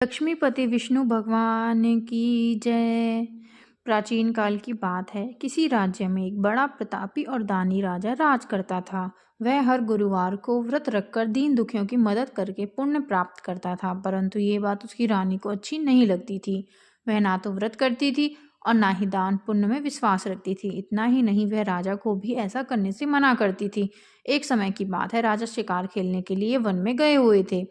लक्ष्मीपति विष्णु भगवान की जय। प्राचीन काल की बात है। किसी राज्य में एक बड़ा प्रतापी और दानी राजा राज करता था। वह हर गुरुवार को व्रत रखकर दीन दुखियों की मदद करके पुण्य प्राप्त करता था, परंतु ये बात उसकी रानी को अच्छी नहीं लगती थी। वह ना तो व्रत करती थी और ना ही दान पुण्य में विश्वास रखती थी। इतना ही नहीं, वह राजा को भी ऐसा करने से मना करती थी। एक समय की बात है, राजा शिकार खेलने के लिए वन में गए हुए थे।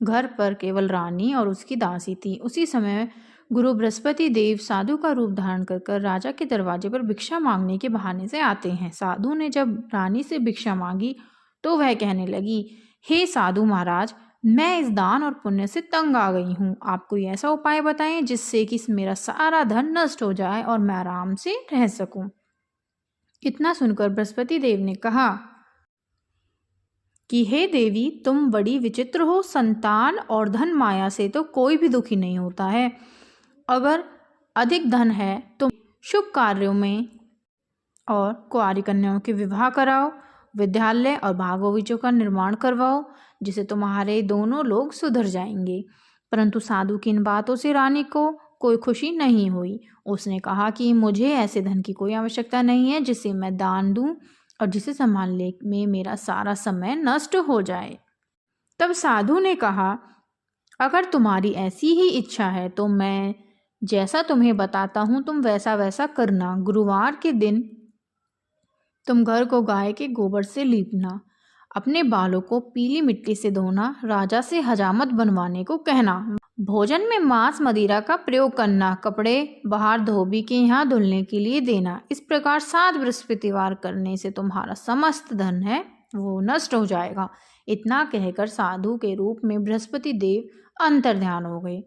घर पर केवल रानी और उसकी दासी थी। उसी समय गुरु बृहस्पति देव साधु का रूप धारण कर राजा के दरवाजे पर भिक्षा मांगने के बहाने से आते हैं। साधु ने जब रानी से भिक्षा मांगी तो वह कहने लगी, हे साधु महाराज, मैं इस दान और पुण्य से तंग आ गई हूँ। आप कोई ऐसा उपाय बताएं जिससे कि मेरा सारा धन नष्ट हो जाए और मैं आराम से रह सकूं। इतना सुनकर बृहस्पति देव ने कहा कि हे देवी, तुम बड़ी विचित्र हो। संतान और धन माया से तो कोई भी दुखी नहीं होता है। अगर अधिक धन है तो शुभ कार्यों में और कुंवारी कन्याओं के विवाह कराओ, विद्यालय और बाग बगीचों का निर्माण करवाओ, जिससे तुम्हारे दोनों लोग सुधर जाएंगे। परंतु साधु की इन बातों से रानी को कोई खुशी नहीं हुई। उसने कहा कि मुझे ऐसे धन की कोई आवश्यकता नहीं है जिसे मैं दान दूं और जिसे संभालने में मेरा सारा समय नष्ट हो जाए। तब साधु ने कहा, अगर तुम्हारी ऐसी ही इच्छा है तो मैं जैसा तुम्हें बताता हूँ तुम वैसा वैसा करना। गुरुवार के दिन तुम घर को गाय के गोबर से लीपना, अपने बालों को पीली मिट्टी से धोना, राजा से हजामत बनवाने को कहना, भोजन में मांस मदिरा का प्रयोग करना, कपड़े बाहर धोबी के यहाँ धुलने के लिए देना। इस प्रकार 7 बृहस्पतिवार करने से तुम्हारा समस्त धन है वो नष्ट हो जाएगा। इतना कहकर साधु के रूप में बृहस्पति देव अंतर्ध्यान हो गए।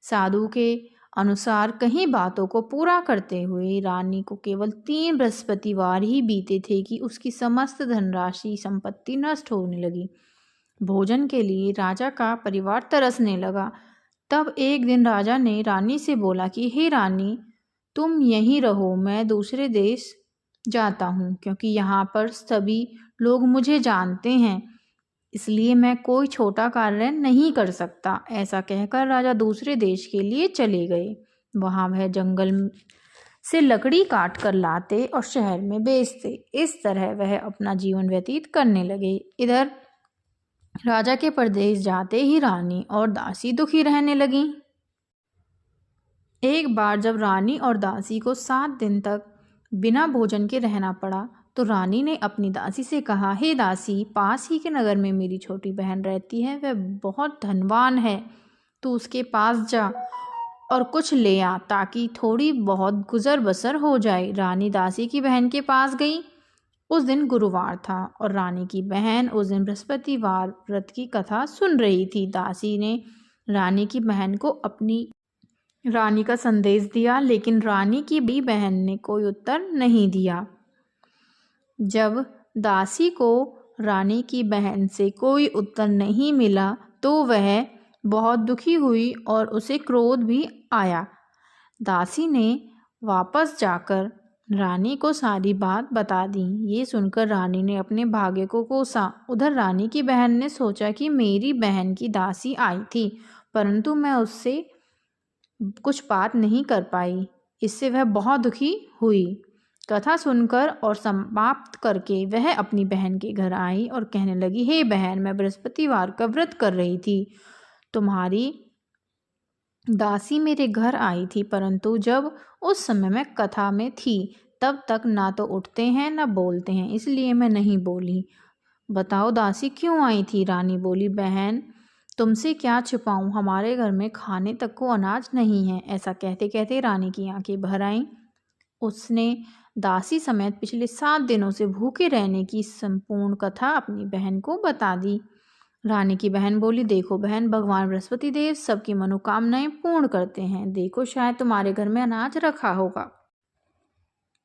साधु के अनुसार कहीं बातों को पूरा करते हुए रानी को केवल 3 बृहस्पतिवार ही बीते थे कि उसकी समस्त धनराशि संपत्ति नष्ट होने लगी। भोजन के लिए राजा का परिवार तरसने लगा। तब एक दिन राजा ने रानी से बोला कि हे रानी, तुम यहीं रहो, मैं दूसरे देश जाता हूँ, क्योंकि यहाँ पर सभी लोग मुझे जानते हैं, इसलिए मैं कोई छोटा कार्य नहीं कर सकता। ऐसा कहकर राजा दूसरे देश के लिए चले गए। वहाँ वह जंगल से लकड़ी काट कर लाते और शहर में बेचते। इस तरह वह अपना जीवन व्यतीत करने लगे। इधर राजा के परदेश जाते ही रानी और दासी दुखी रहने लगी। एक बार जब रानी और दासी को 7 दिन तक बिना भोजन के रहना पड़ा तो रानी ने अपनी दासी से कहा, हे दासी, पास ही के नगर में मेरी छोटी बहन रहती है, वह बहुत धनवान है। तू उसके पास जा और कुछ ले आ ताकि थोड़ी बहुत गुजर बसर हो जाए। रानी दासी की बहन के पास गई। उस दिन गुरुवार था और रानी की बहन उस दिन बृहस्पतिवार व्रत की कथा सुन रही थी। दासी ने रानी की बहन को अपनी रानी का संदेश दिया, लेकिन रानी की बड़ी बहन ने कोई उत्तर नहीं दिया। जब दासी को रानी की बहन से कोई उत्तर नहीं मिला तो वह बहुत दुखी हुई और उसे क्रोध भी आया। दासी ने वापस जाकर रानी को सारी बात बता दी। ये सुनकर रानी ने अपने भाग्य को कोसा। उधर रानी की बहन ने सोचा कि मेरी बहन की दासी आई थी, परंतु मैं उससे कुछ बात नहीं कर पाई। इससे वह बहुत दुखी हुई। कथा सुनकर और समाप्त करके वह अपनी बहन के घर आई और कहने लगी, हे बहन, मैं बृहस्पतिवार का व्रत कर रही थी। तुम्हारी दासी मेरे घर आई थी, परंतु जब उस समय मैं कथा में थी तब तक ना तो उठते हैं ना बोलते हैं, इसलिए मैं नहीं बोली। बताओ दासी क्यों आई थी? रानी बोली, बहन, तुमसे क्या छिपाऊं, हमारे घर में खाने तक को अनाज नहीं है। ऐसा कहते कहते रानी की आंखें भर आईं। उसने दासी समेत पिछले 7 दिनों से भूखे रहने की संपूर्ण कथा अपनी बहन को बता दी। रानी की बहन बोली, देखो बहन, भगवान बृहस्पति देव सबकी मनोकामनाएं पूर्ण करते हैं। देखो, शायद तुम्हारे घर में अनाज रखा होगा।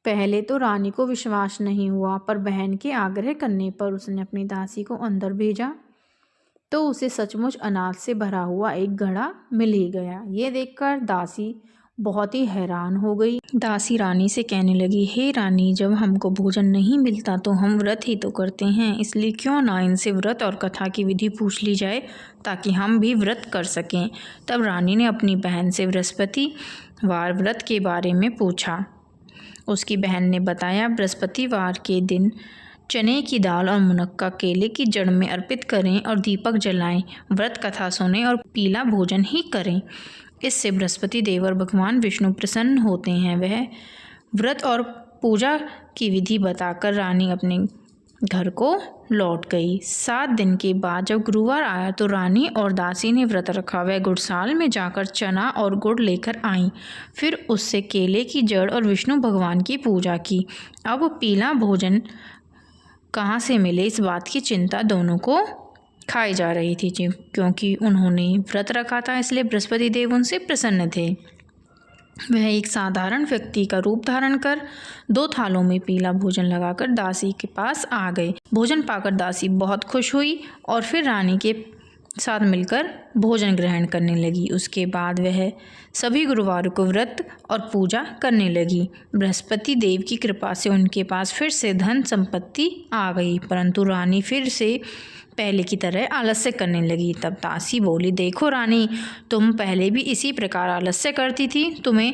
पहले तो रानी को विश्वास नहीं हुआ, पर बहन के आग्रह करने पर उसने अपनी दासी को अंदर भेजा तो उसे सचमुच अनाज से भरा हुआ एक घड़ा मिल ही गया। ये देखकर दासी बहुत ही हैरान हो गई। दासी रानी से कहने लगी, हे रानी, जब हमको भोजन नहीं मिलता तो हम व्रत ही तो करते हैं, इसलिए क्यों ना इनसे व्रत और कथा की विधि पूछ ली जाए ताकि हम भी व्रत कर सकें। तब रानी ने अपनी बहन से बृहस्पतिवार व्रत के बारे में पूछा। उसकी बहन ने बताया, बृहस्पतिवार के दिन चने की दाल और मुनक्का केले की जड़ में अर्पित करें और दीपक जलाएं, व्रत कथा सुनें और पीला भोजन ही करें। इससे बृहस्पति देव और भगवान विष्णु प्रसन्न होते हैं। वह व्रत और पूजा की विधि बताकर रानी अपने घर को लौट गई। 7 दिन के बाद जब गुरुवार आया तो रानी और दासी ने व्रत रखा। वह गुड़साल में जाकर चना और गुड़ लेकर आईं, फिर उससे केले की जड़ और विष्णु भगवान की पूजा की। अब पीला भोजन कहाँ से मिले, इस बात की चिंता दोनों को खाई जा रही थी, क्योंकि उन्होंने व्रत रखा था, इसलिए बृहस्पति देव उनसे प्रसन्न थे। वह एक साधारण व्यक्ति का रूप धारण कर 2 थालों में पीला भोजन लगाकर दासी के पास आ गए। भोजन पाकर दासी बहुत खुश हुई और फिर रानी के साथ मिलकर भोजन ग्रहण करने लगी। उसके बाद वह सभी गुरुवारों को व्रत और पूजा करने लगी। बृहस्पति देव की कृपा से उनके पास फिर से धन संपत्ति आ गई, परंतु रानी फिर से पहले की तरह आलस्य करने लगी। तब दासी बोली, देखो रानी, तुम पहले भी इसी प्रकार आलस्य करती थी। तुम्हें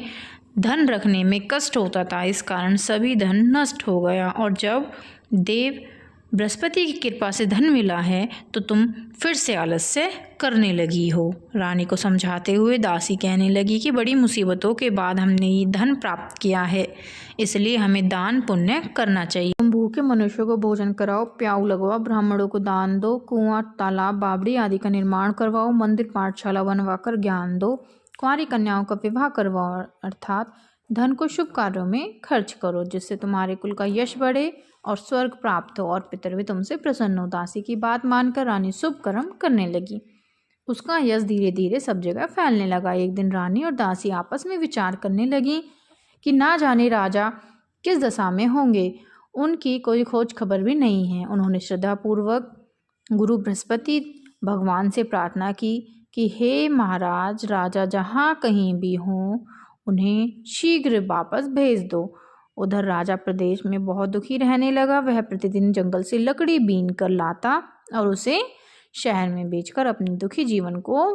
धन रखने में कष्ट होता था, इस कारण सभी धन नष्ट हो गया, और जब देव बृहस्पति की कृपा से धन मिला है तो तुम फिर से आलस्य करने लगी हो। रानी को समझाते हुए दासी कहने लगी कि बड़ी मुसीबतों के बाद हमने ये धन प्राप्त किया है, इसलिए हमें दान पुण्य करना चाहिए। तुम भूखे मनुष्यों को भोजन कराओ, प्याऊ लगवाओ, ब्राह्मणों को दान दो, कुआं, तालाब, बावड़ी आदि का निर्माण करवाओ, मंदिर पाठशाला बनवाकर ज्ञान दो, कुंवारी कन्याओं का विवाह करवाओ, अर्थात धन को शुभ कार्यों में खर्च करो, जिससे तुम्हारे कुल का यश बढ़े और स्वर्ग प्राप्त हो और पितर भी तुमसे प्रसन्न हो। दासी की बात मानकर रानी शुभ कर्म करने लगी। उसका यश धीरे धीरे सब जगह फैलने लगा। एक दिन रानी और दासी आपस में विचार करने लगी कि ना जाने राजा किस दशा में होंगे, उनकी कोई खोज खबर भी नहीं है। उन्होंने श्रद्धापूर्वक गुरु बृहस्पति भगवान से प्रार्थना की कि हे महाराज, राजा जहाँ कहीं भी हों उन्हें शीघ्र वापस भेज दो। उधर राजा प्रदेश में बहुत दुखी रहने लगा। वह प्रतिदिन जंगल से लकड़ी बीन कर लाता और उसे शहर में बेचकर अपने दुखी जीवन को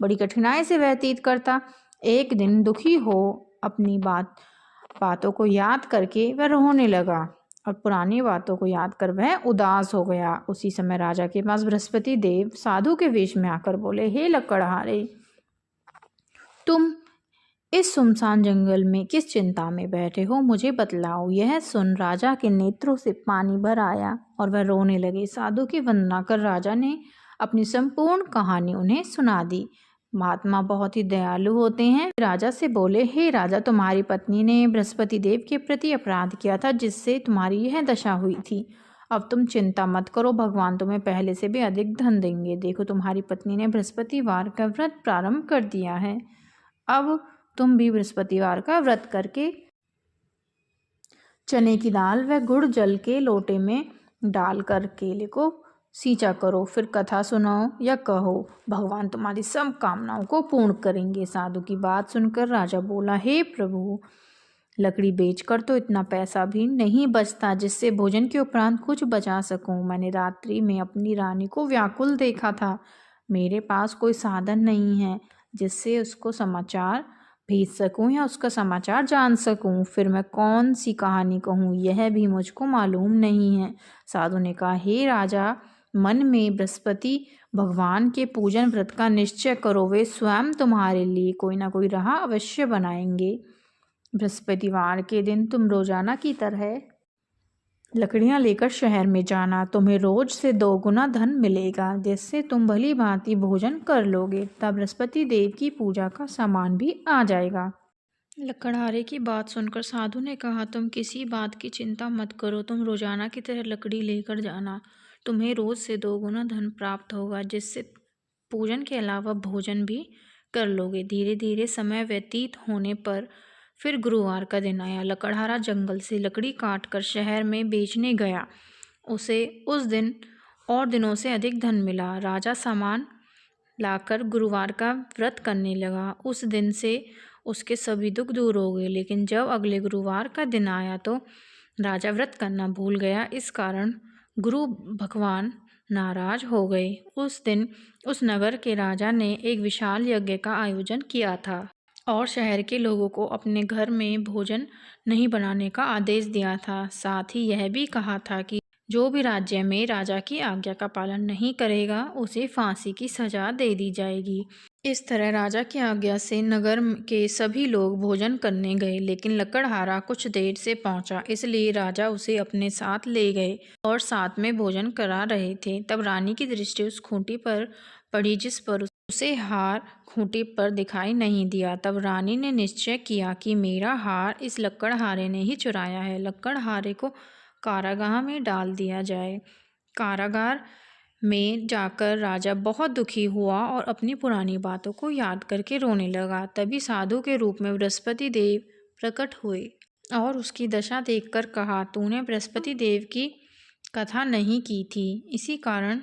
बड़ी कठिनाई से व्यतीत करता। एक दिन दुखी हो अपनी बातों को याद करके वह रोने लगा और पुरानी बातों को याद कर वह उदास हो गया। उसी समय राजा के पास बृहस्पति देव साधु के वेश में आकर बोले, हे लकड़हारे, तुम इस सुनसान जंगल में किस चिंता में बैठे हो, मुझे बतलाओ। यह सुन राजा के नेत्रों से पानी भर आया और वह रोने लगे। साधु की वंदना कर राजा ने अपनी संपूर्ण कहानी उन्हें सुना दी। महात्मा बहुत ही दयालु होते हैं। राजा से बोले, हे राजा, तुम्हारी पत्नी ने बृहस्पति देव के प्रति अपराध किया था, जिससे तुम्हारी यह दशा हुई थी। अब तुम चिंता मत करो, भगवान तुम्हें पहले से भी अधिक धन देंगे। देखो, तुम्हारी पत्नी ने बृहस्पतिवार का व्रत प्रारंभ कर दिया है। अब तुम भी बृहस्पतिवार का व्रत करके चने की दाल व गुड़ जल के लोटे में डालकर केले को सींचा करो, फिर कथा सुनाओ या कहो, भगवान तुम्हारी सब कामनाओं को पूर्ण करेंगे। साधु की बात सुनकर राजा बोला, हे प्रभु, लकड़ी बेचकर तो इतना पैसा भी नहीं बचता जिससे भोजन के उपरांत कुछ बचा सकूं। मैंने रात्रि में अपनी रानी को व्याकुल देखा था। मेरे पास कोई साधन नहीं है जिससे उसको समाचार भेज सकूं या उसका समाचार जान सकूं। फिर मैं कौन सी कहानी कहूं, यह भी मुझको मालूम नहीं है। साधु ने कहा, हे राजा, मन में बृहस्पति भगवान के पूजन व्रत का निश्चय करो, वे स्वयं तुम्हारे लिए कोई ना कोई राह अवश्य बनाएंगे। बृहस्पतिवार के दिन तुम रोजाना की तरह लकड़ियां लेकर शहर में जाना। तुम्हें रोज से 2 गुना धन मिलेगा, जिससे तुम भली भांति भोजन कर लोगे। तब बृहस्पति देव की पूजा का सामान भी आ जाएगा। लकड़हारे की बात सुनकर साधु ने कहा, तुम किसी बात की चिंता मत करो, तुम रोजाना की तरह लकड़ी लेकर जाना। तुम्हें रोज से 2 गुना धन प्राप्त होगा, जिससे पूजन के अलावा भोजन भी कर लोगे। धीरे धीरे समय व्यतीत होने पर फिर गुरुवार का दिन आया। लकड़हारा जंगल से लकड़ी काट कर शहर में बेचने गया। उसे उस दिन और दिनों से अधिक धन मिला। राजा सामान लाकर गुरुवार का व्रत करने लगा। उस दिन से उसके सभी दुख दूर हो गए। लेकिन जब अगले गुरुवार का दिन आया तो राजा व्रत करना भूल गया। इस कारण गुरु भगवान नाराज हो गए। उस दिन उस नगर के राजा ने एक विशाल यज्ञ का आयोजन किया था और शहर के लोगों को अपने घर में भोजन नहीं बनाने का आदेश दिया था। साथ ही यह भी कहा था कि जो भी राज्य में राजा की आज्ञा का पालन नहीं करेगा उसे फांसी की सजा दे दी जाएगी। इस तरह राजा की आज्ञा से नगर के सभी लोग भोजन करने गए, लेकिन लकड़हारा कुछ देर से पहुंचा, इसलिए राजा उसे अपने साथ ले गए और साथ में भोजन करा रहे थे। तब रानी की दृष्टि उस खूंटी पर पड़ी जिस पर उसे हार खूंटी पर दिखाई नहीं दिया। तब रानी ने निश्चय किया कि मेरा हार इस लकड़हारे ने ही चुराया है। लकड़हारे को कारागाह में डाल दिया जाए। कारागार में जाकर राजा बहुत दुखी हुआ और अपनी पुरानी बातों को याद करके रोने लगा। तभी साधु के रूप में बृहस्पति देव प्रकट हुए और उसकी दशा देखकर कहा, तूने बृहस्पति देव की कथा नहीं की थी, इसी कारण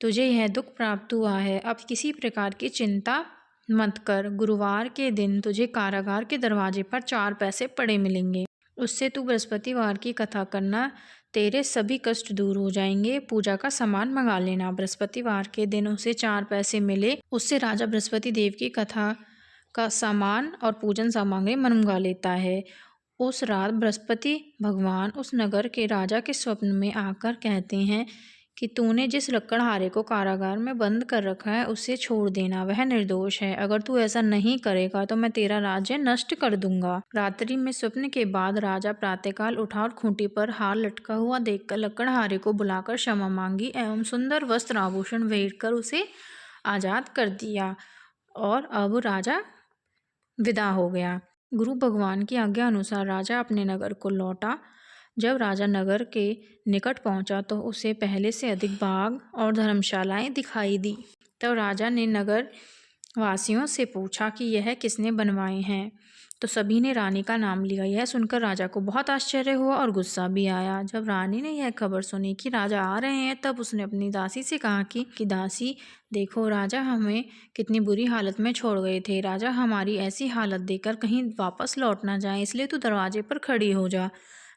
तुझे यह दुख प्राप्त हुआ है। अब किसी प्रकार की चिंता मत कर। गुरुवार के दिन तुझे कारागार के दरवाजे पर 4 पैसे पड़े मिलेंगे। उससे तू बृहस्पतिवार की कथा करना, तेरे सभी कष्ट दूर हो जाएंगे। पूजा का सामान मंगा लेना। बृहस्पतिवार के दिन उसे 4 पैसे मिले। उससे राजा बृहस्पति देव की कथा का सामान और पूजन सामग्री मंगा लेता है। उस रात बृहस्पति भगवान उस नगर के राजा के स्वप्न में आकर कहते हैं कि तूने जिस लकड़हारे को कारागार में बंद कर रखा है उसे छोड़ देना, वह निर्दोष है। अगर तू ऐसा नहीं करेगा तो मैं तेरा राज्य नष्ट कर दूंगा। रात्रि में स्वप्न के बाद राजा प्रातःकाल उठा और खूंटी पर हार लटका हुआ देखकर लकड़हारे को बुलाकर क्षमा मांगी एवं सुंदर वस्त्र आभूषण भेंट कर उसे आजाद कर दिया और अब राजा विदा हो गया। गुरु भगवान की आज्ञा अनुसार राजा अपने नगर को लौटा। जब राजा नगर के निकट पहुंचा तो उसे पहले से अधिक बाग और धर्मशालाएं दिखाई दी। तब राजा ने नगर वासियों से पूछा कि यह किसने बनवाए हैं, तो सभी ने रानी का नाम लिया। यह सुनकर राजा को बहुत आश्चर्य हुआ और गुस्सा भी आया। जब रानी ने यह खबर सुनी कि राजा आ रहे हैं तब उसने अपनी दासी से कहा कि दासी देखो, राजा हमें कितनी बुरी हालत में छोड़ गए थे। राजा हमारी ऐसी हालत देखकर कहीं वापस लौट ना जाए, इसलिए तू दरवाजे पर खड़ी हो जा।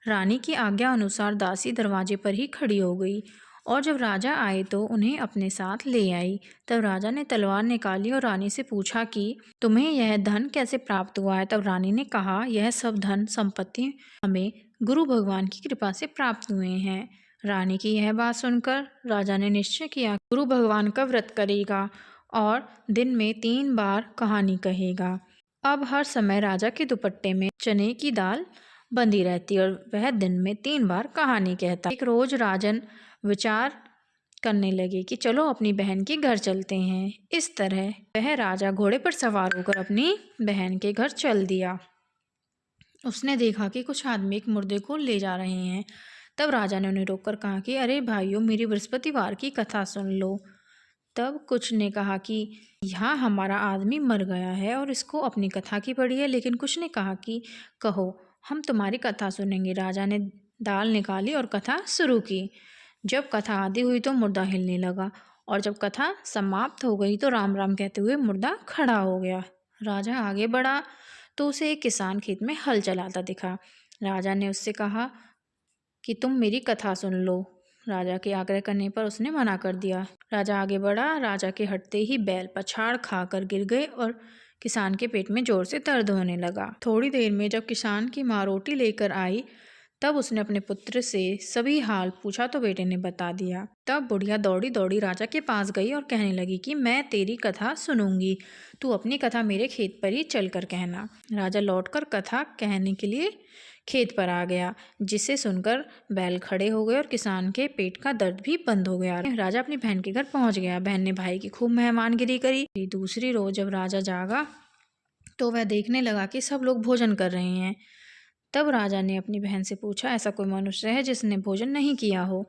रानी की आज्ञा अनुसार दासी दरवाजे पर ही खड़ी हो गई और जब राजा आए तो उन्हें अपने साथ ले आई। तब राजा ने तलवार निकाली और रानी से पूछा कि तुम्हें यह धन कैसे प्राप्त हुआ है। तब रानी ने कहा, यह सब धन संपत्ति हमें गुरु भगवान की कृपा से प्राप्त हुए हैं। रानी की यह बात सुनकर राजा ने निश्चय किया गुरु भगवान का व्रत करेगा और दिन में 3 बार कहानी कहेगा। अब हर समय राजा के दुपट्टे में चने की दाल बंधी रहती और वह दिन में 3 बार कहानी कहता। एक रोज राजन विचार करने लगे कि चलो अपनी बहन के घर चलते हैं। इस तरह वह राजा घोड़े पर सवार होकर अपनी बहन के घर चल दिया। उसने देखा कि कुछ आदमी एक मुर्दे को ले जा रहे हैं। तब राजा ने उन्हें रोककर कहा कि अरे भाइयों, मेरी बृहस्पतिवार की कथा सुन लो। तब कुछ ने कहा कि यहाँ हमारा आदमी मर गया है और इसको अपनी कथा की पड़ी है। लेकिन कुछ ने कहा कि कहो, हम तुम्हारी कथा सुनेंगे। राजा ने दाल निकाली और कथा शुरू की। जब कथा आधी हुई तो मुर्दा हिलने लगा और जब कथा समाप्त हो गई तो राम राम कहते हुए मुर्दा खड़ा हो गया। राजा आगे बढ़ा तो उसे एक किसान खेत में हल चलाता दिखा। राजा ने उससे कहा कि तुम मेरी कथा सुन लो। राजा के आग्रह करने पर उसने मना कर दिया। राजा आगे बढ़ा। राजा के हटते ही बैल पछाड़ खाकर गिर गए और किसान के पेट में जोर से दर्द होने लगा। थोड़ी देर में जब किसान की माँ रोटी लेकर आई तब उसने अपने पुत्र से सभी हाल पूछा तो बेटे ने बता दिया। तब बुढ़िया दौड़ी दौड़ी राजा के पास गई और कहने लगी कि मैं तेरी कथा सुनूंगी, तू अपनी कथा मेरे खेत पर ही चलकर कहना। राजा लौटकर कथा कहने के लिए खेत पर आ गया, जिसे सुनकर बैल खड़े हो गए और किसान के पेट का दर्द भी बंद हो गया। राजा अपनी बहन के घर पहुंच गया। बहन ने भाई की खूब मेहमानगिरी करी। दूसरी रोज जब राजा जागा तो वह देखने लगा कि सब लोग भोजन कर रहे हैं। तब राजा ने अपनी बहन से पूछा, ऐसा कोई मनुष्य है जिसने भोजन नहीं किया हो।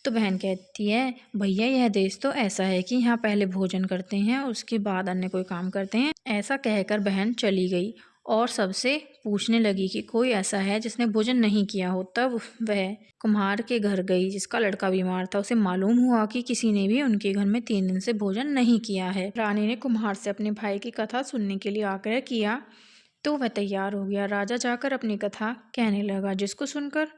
तो बहन कहती है, भैया यह देश तो ऐसा है कि यहाँ पहले भोजन करते हैं और उसके बाद अन्य कोई काम करते हैं। ऐसा कहकर बहन चली गई और सबसे पूछने लगी कि कोई ऐसा है जिसने भोजन नहीं किया हो। तब वह कुम्हार के घर गई जिसका लड़का बीमार था। उसे मालूम हुआ कि किसी ने भी उनके घर में 3 दिन से भोजन नहीं किया है। रानी ने कुम्हार से अपने भाई की कथा सुनने के लिए आग्रह किया तो वह तैयार हो गया। राजा जाकर अपनी कथा कहने लगा, जिसको सुनकर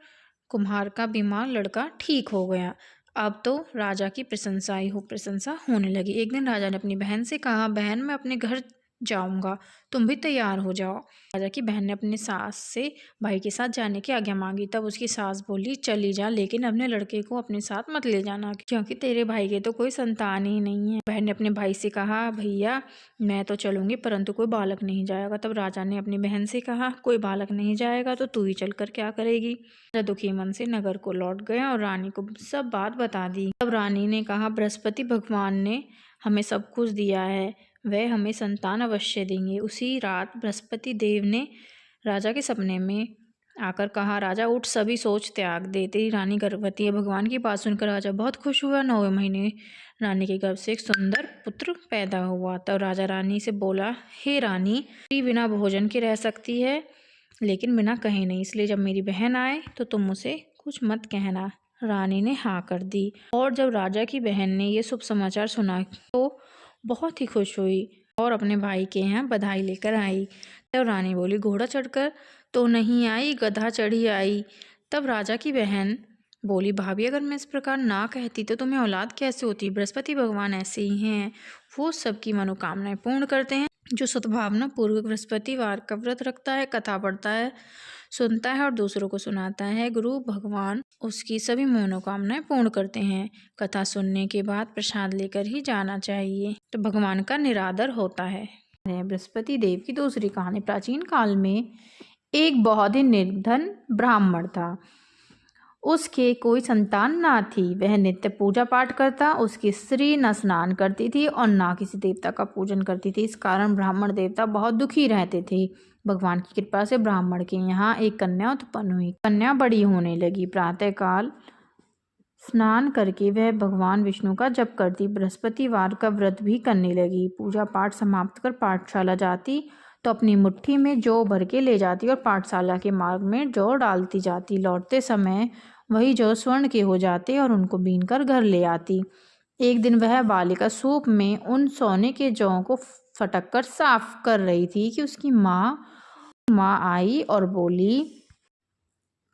कुम्हार का बीमार लड़का ठीक हो गया। अब तो राजा की प्रशंसा होने लगी। एक दिन राजा ने अपनी बहन से कहा, बहन मैं अपने घर जाऊंगा, तुम भी तैयार हो जाओ। राजा की बहन ने अपनी सास से भाई के साथ जाने की आज्ञा मांगी। तब उसकी सास बोली, चली जा, लेकिन अपने लड़के को अपने साथ मत ले जाना, क्योंकि तेरे भाई के तो कोई संतान ही नहीं है। बहन ने अपने भाई से कहा, भैया मैं तो चलूंगी, परंतु कोई बालक नहीं जाएगा। तब राजा ने अपनी बहन से कहा, कोई बालक नहीं जाएगा तो तू ही चलकर क्या करेगी। राजा दुखी मन से नगर को लौट गया और रानी को सब बात बता दी। तब रानी ने कहा, बृहस्पति भगवान ने हमें सब कुछ दिया है, वह हमें संतान अवश्य देंगे। उसी रात बृहस्पति देव ने राजा के सपने में आकर कहा, राजा उठ, सभी सोच त्याग दे, तेरी रानी गर्भवती है। भगवान की बात सुनकर राजा बहुत खुश हुआ। 9वें महीने रानी के गर्भ से एक सुंदर पुत्र पैदा हुआ। तब राजा रानी से बोला, हे रानी, बिना भोजन के रह सकती है, लेकिन बिना कहे नहीं, इसलिए जब मेरी बहन आए तो तुम उसे कुछ मत कहना। रानी ने हाँ कर दी। और जब राजा की बहन ने ये शुभ समाचार सुना तो बहुत ही खुश हुई और अपने भाई के यहाँ बधाई लेकर आई। तब रानी बोली, घोड़ा चढ़कर तो नहीं आई, गधा चढ़ी आई। तब राजा की बहन बोली, भाभी अगर मैं इस प्रकार ना कहती तो तुम्हें औलाद कैसे होती। बृहस्पति भगवान ऐसे ही हैं, वो सबकी मनोकामनाएं पूर्ण करते हैं। जो सद्भावना पूर्वक बृहस्पतिवार का व्रत रखता है, कथा पढ़ता है, सुनता है और दूसरों को सुनाता है, गुरु भगवान उसकी सभी मनोकामनाएं पूर्ण करते हैं। कथा सुनने के बाद प्रसाद लेकर ही जाना चाहिए, तो भगवान का निरादर होता है। बृहस्पति देव की दूसरी कहानी। प्राचीन काल में एक बहुत ही निर्धन ब्राह्मण था। उसके कोई संतान ना थी। वह नित्य पूजा पाठ करता। उसकी स्त्री न स्नान करती थी और ना किसी देवता का पूजन करती थी। इस कारण ब्राह्मण देवता बहुत दुखी रहते थे। भगवान की कृपा से ब्राह्मण के यहाँ एक कन्या उत्पन्न हुई। कन्या बड़ी होने लगी। प्रातःकाल स्नान करके वह भगवान विष्णु का जप करती। बृहस्पतिवार का व्रत भी करने लगी। पूजा पाठ समाप्त कर पाठशाला जाती तो अपनी मुट्ठी में जौ भर के ले जाती और पाठशाला के मार्ग में जौ डालती जाती। लौटते समय वही जौ स्वर्ण के हो जाते और उनको बीन कर घर ले आती। एक दिन वह बालिका सूप में उन सोने के जौ को फटक कर साफ कर रही थी कि उसकी माँ आई और बोली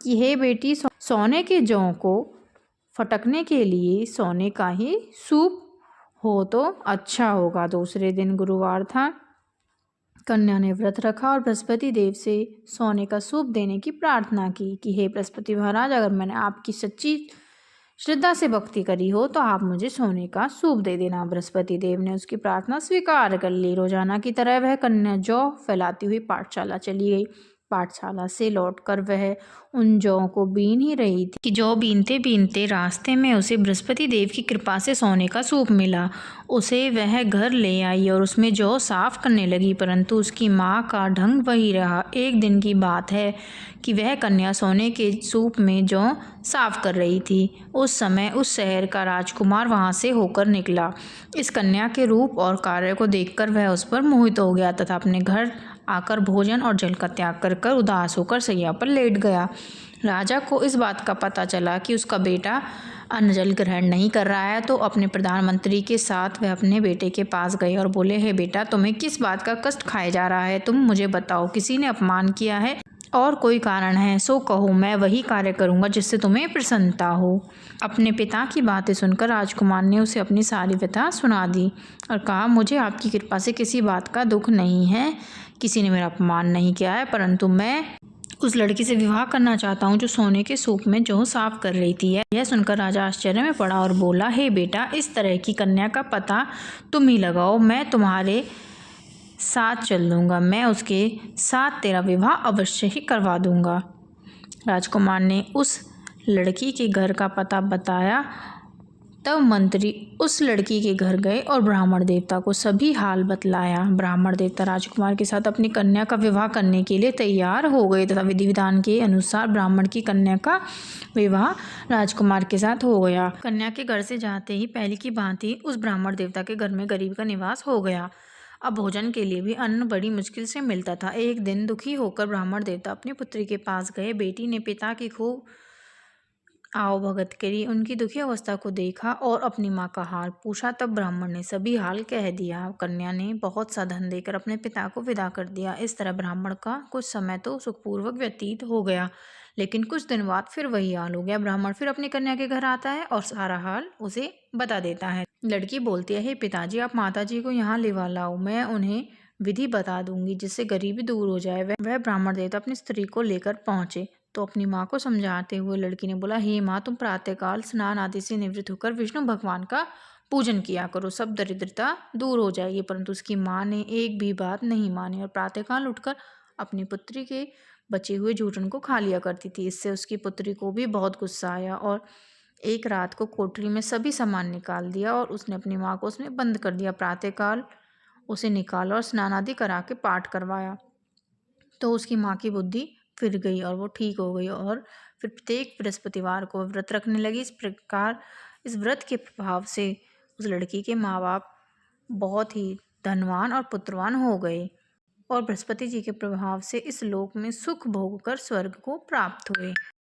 कि हे बेटी, सोने के जौ को फटकने के लिए सोने का ही सूप हो तो अच्छा होगा। दूसरे दिन गुरुवार था। कन्या ने व्रत रखा और बृहस्पति देव से सोने का सूप देने की प्रार्थना की कि हे बृहस्पति महाराज, अगर मैंने आपकी सच्ची श्रद्धा से भक्ति करी हो तो आप मुझे सोने का सूप दे देना। बृहस्पति देव ने उसकी प्रार्थना स्वीकार कर ली। रोजाना की तरह वह कन्या जौ फैलाती हुई पाठशाला चली गई। पाठशाला से लौटकर वह उन जौ को बीन ही रही थी कि जौ बीनते बीनते रास्ते में उसे बृहस्पति देव की कृपा से सोने का सूप मिला। उसे वह घर ले आई और उसमें जौ साफ करने लगी, परंतु उसकी माँ का ढंग वही रहा। एक दिन की बात है कि वह कन्या सोने के सूप में जौ साफ कर रही थी। उस समय उस शहर का राजकुमार वहाँ से होकर निकला। इस कन्या के रूप और कार्य को देखकर वह उस पर मोहित हो गया तथा अपने घर आकर भोजन और जल का त्याग कर उदास होकर सैया पर लेट गया। राजा को इस बात का पता चला कि उसका बेटा अन्न जल ग्रहण नहीं कर रहा है, तो अपने प्रधानमंत्री के साथ वह अपने बेटे के पास गए और बोले, हे बेटा, तुम्हें किस बात का कष्ट खाया जा रहा है? तुम मुझे बताओ, किसी ने अपमान किया है और कोई कारण है सो कहो, मैं वही कार्य करूँगा जिससे तुम्हें प्रसन्नता हो। अपने पिता की बातें सुनकर राजकुमार ने उसे अपनी सारी व्यथा सुना दी और कहा, मुझे आपकी कृपा से किसी बात का दुख नहीं है, किसी ने मेरा अपमान नहीं किया है, परंतु मैं उस लड़की से विवाह करना चाहता हूँ जो सोने के सूप में जौ साफ कर रही थी। यह सुनकर राजा आश्चर्य में पड़ा और बोला, हे बेटा, इस तरह की कन्या का पता तुम ही लगाओ, मैं तुम्हारे साथ चल दूंगा, मैं उसके साथ तेरा विवाह अवश्य ही करवा दूंगा। राजकुमार ने उस लड़की के घर का पता बताया। तब मंत्री उस लड़की के घर गए और ब्राह्मण देवता को सभी हाल बतलाया। ब्राह्मण देवता राजकुमार के साथ अपनी कन्या का विवाह करने के लिए तैयार हो गए तथा विधि विधान के अनुसार ब्राह्मण की कन्या का विवाह राजकुमार के साथ हो गया। कन्या के घर से जाते ही पहले की भांति उस ब्राह्मण देवता के घर में गरीब का निवास हो गया। अब भोजन के लिए भी अन्न बड़ी मुश्किल से मिलता था। एक दिन दुखी होकर ब्राह्मण देवता अपनी पुत्री के पास गए। बेटी ने पिता की खूब आओ भगत करी उनकी दुखी अवस्था को देखा और अपनी माँ का हाल पूछा। तब ब्राह्मण ने सभी हाल कह दिया। कन्या ने बहुत सा धन देकर अपने पिता को विदा कर दिया। इस तरह ब्राह्मण का कुछ समय तो सुखपूर्वक व्यतीत हो गया, लेकिन कुछ दिन बाद फिर वही हाल हो गया। ब्राह्मण फिर अपनी कन्या के घर आता है और सारा हाल उसे बता देता है। लड़की बोलती है, हे पिताजी, आप माताजी को यहाँ लेवा लाओ, मैं उन्हें विधि बता दूंगी जिससे गरीबी दूर हो जाए। वह ब्राह्मण देवता अपनी स्त्री को लेकर पहुंचे तो अपनी माँ को समझाते हुए लड़की ने बोला, हे माँ, तुम प्रातःकाल स्नान आदि से निवृत्त होकर विष्णु भगवान का पूजन किया करो, सब दरिद्रता दूर हो जाएगी। परंतु उसकी माँ ने एक भी बात नहीं मानी और प्रातःकाल उठकर अपनी पुत्री के बचे हुए जूठन को खा लिया करती थी। इससे उसकी पुत्री को भी बहुत गुस्सा आया और एक रात को कोठरी में सभी सामान निकाल दिया और उसने अपनी माँ को उसमें बंद कर दिया। प्रातःकाल उसे निकाला और स्नान आदि करा के पाठ करवाया तो उसकी माँ की बुद्धि फिर गई और वो ठीक हो गई और फिर प्रत्येक बृहस्पतिवार को व्रत रखने लगी। इस प्रकार इस व्रत के प्रभाव से उस लड़की के माँ बाप बहुत ही धनवान और पुत्रवान हो गए और बृहस्पति जी के प्रभाव से इस लोक में सुख भोग कर स्वर्ग को प्राप्त हुए।